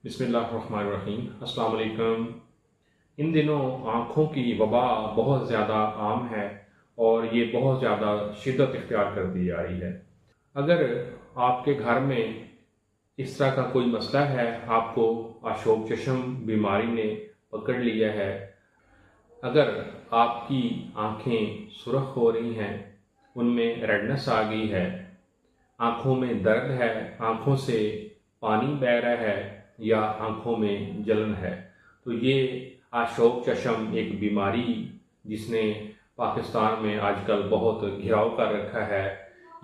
बिस्मिल्लाहिर्रहमानिर्रहीम। अस्सलाम वालेकुम। इन दिनों आँखों की वबा बहुत ज़्यादा आम है और ये बहुत ज़्यादा शिद्दत इख्तियार कर दी जा रही है। अगर आपके घर में इस तरह का कोई मसला है, आपको अशोक चश्म बीमारी ने पकड़ लिया है, अगर आपकी आँखें सुर्ख हो रही हैं, उनमें रेडनेस आ गई है, आँखों में दर्द है, आँखों से पानी बह रहा है या आँखों में जलन है, तो ये अशोक चश्म एक बीमारी जिसने पाकिस्तान में आजकल बहुत घिराव कर रखा है,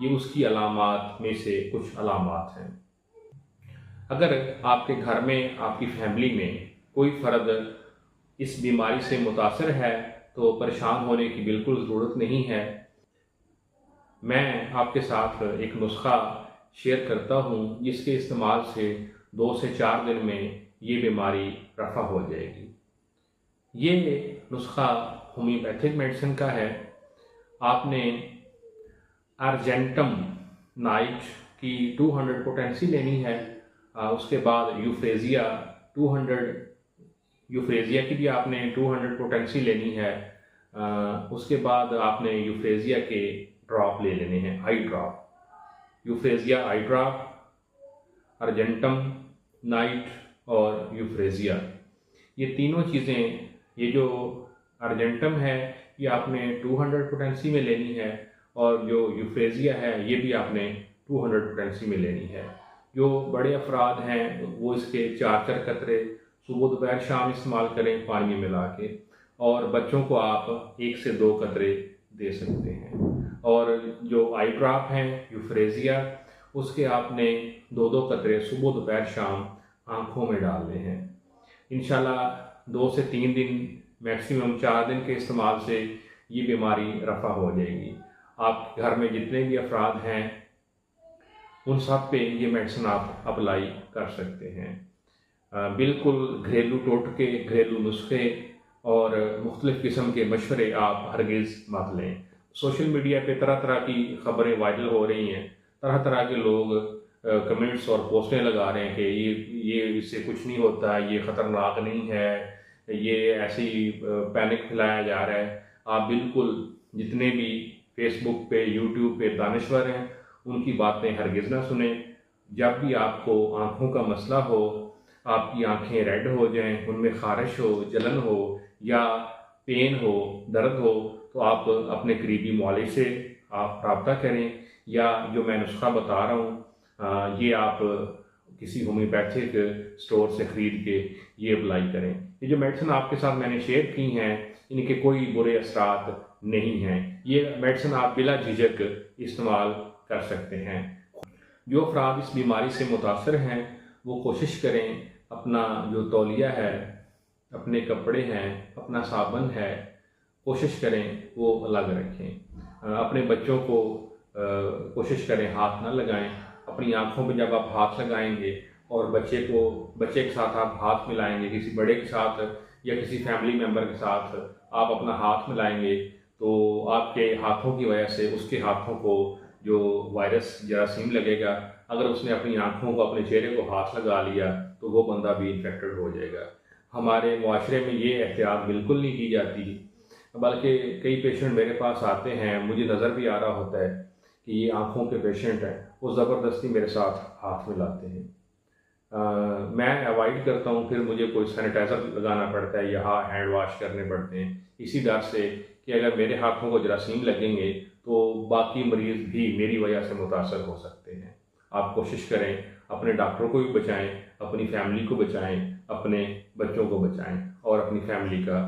ये उसकी अलामात में से कुछ अलामात हैं। अगर आपके घर में, आपकी फैमिली में कोई फ़र्द इस बीमारी से मुतासर है तो परेशान होने की बिल्कुल ज़रूरत नहीं है। मैं आपके साथ एक नुस्खा शेयर करता हूँ जिसके इस्तेमाल से 2 से 4 दिन में ये बीमारी रफ़ा हो जाएगी। ये नुस्खा होम्योपैथिक मेडिसिन का है। आपने अर्जेंटम नाइट की 200 पोटेंसी लेनी है। उसके बाद यूफ्रेजिया 200, यूफ्रेजिया की भी आपने 200 पोटेंसी लेनी है। उसके बाद आपने यूफ्रेजिया के ड्रॉप ले लेने हैं, आई ड्रॉप, यूफ्रेजिया आई ड्रॉप, अर्जेंटम नाइट और यूफ्रेजिया। ये तीनों चीज़ें, ये जो अर्जेंटम है ये आपने 200 पोटेंसी में लेनी है और जो यूफ्रेजिया है ये भी आपने 200 पोटेंसी में लेनी है। जो बड़े अफराद हैं वो इसके 4-4 कतरे सुबह दोपहर शाम इस्तेमाल करें पानी में मिला के, और बच्चों को आप 1 से 2 कतरे दे सकते हैं। और जो आई ड्रॉप हैं यूफ्रेजिया, उसके आपने 2-2 कतरे सुबह दोपहर शाम आँखों में डालने हैं। इंशाल्लाह 2 से 3 दिन, मैक्सिमम 4 दिन के इस्तेमाल से ये बीमारी रफ़ा हो जाएगी। आप घर में जितने भी अफराद हैं उन सब पे ये मेडिसिन आप अप्लाई कर सकते हैं। बिल्कुल घरेलू टोटके, घरेलू नुस्खे और मुख्तलिफ़ किस्म के मशवरे आप हरगिज़ मत लें। सोशल मीडिया पे तरह तरह की ख़बरें वायरल हो रही हैं, तरह तरह के लोग कमेंट्स और पोस्टें लगा रहे हैं कि ये इससे कुछ नहीं होता, ये ख़तरनाक नहीं है, ये ऐसे ही पैनिक फैलाया जा रहा है। आप बिल्कुल जितने भी फेसबुक पे, यूट्यूब पे दानिश्वर हैं उनकी बातें हरगिज़ ना सुने। जब भी आपको आँखों का मसला हो, आपकी आँखें रेड हो जाएं, उनमें ख़ारिश हो, जलन हो या पेन हो, दर्द हो, तो आप अपने करीबी मौलिक से आप रब्ता करें, या जो मैं नुस्खा बता रहा हूँ ये आप किसी होम्योपैथिक स्टोर से ख़रीद के ये अप्लाई करें। ये जो मेडिसिन आपके साथ मैंने शेयर की हैं इनके कोई बुरे असरात नहीं हैं। ये मेडिसिन आप बिला झिझक इस्तेमाल कर सकते हैं। जो अफराद इस बीमारी से मुतासर हैं वो कोशिश करें अपना जो तौलिया है, अपने कपड़े हैं, अपना साबुन है, कोशिश करें वो अलग रखें। अपने बच्चों को कोशिश करें हाथ ना लगाएं। अपनी आँखों पे जब आप हाथ लगाएंगे और बच्चे के साथ आप हाथ मिलाएंगे, किसी बड़े के साथ या किसी फैमिली मेम्बर के साथ आप अपना हाथ मिलाएंगे, तो आपके हाथों की वजह से उसके हाथों को जो वायरस जरासीम लगेगा, अगर उसने अपनी आँखों को, अपने चेहरे को हाथ लगा लिया तो वो बंदा भी इन्फेक्टेड हो जाएगा। हमारे मुआशरे में ये एहतियात बिल्कुल नहीं की जाती, बल्कि कई पेशेंट मेरे पास आते हैं, मुझे नज़र भी आ रहा होता है कि ये आँखों के पेशेंट हैं, वो ज़बरदस्ती मेरे साथ हाथ मिलाते हैं। मैं अवॉइड करता हूँ, फिर मुझे कोई सैनिटाइज़र लगाना पड़ता है या हैंड वाश करने पड़ते हैं, इसी डर से कि अगर मेरे हाथों को जरासीम लगेंगे तो बाकी मरीज़ भी मेरी वजह से मुतासर हो सकते हैं। आप कोशिश करें अपने डॉक्टर को भी बचाएं, अपनी फैमिली को बचाएं, अपने बच्चों को बचाएं और अपनी फैमिली का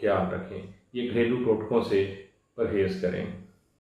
ख्याल रखें। ये घरेलू टोटकों से परहेज़ करें।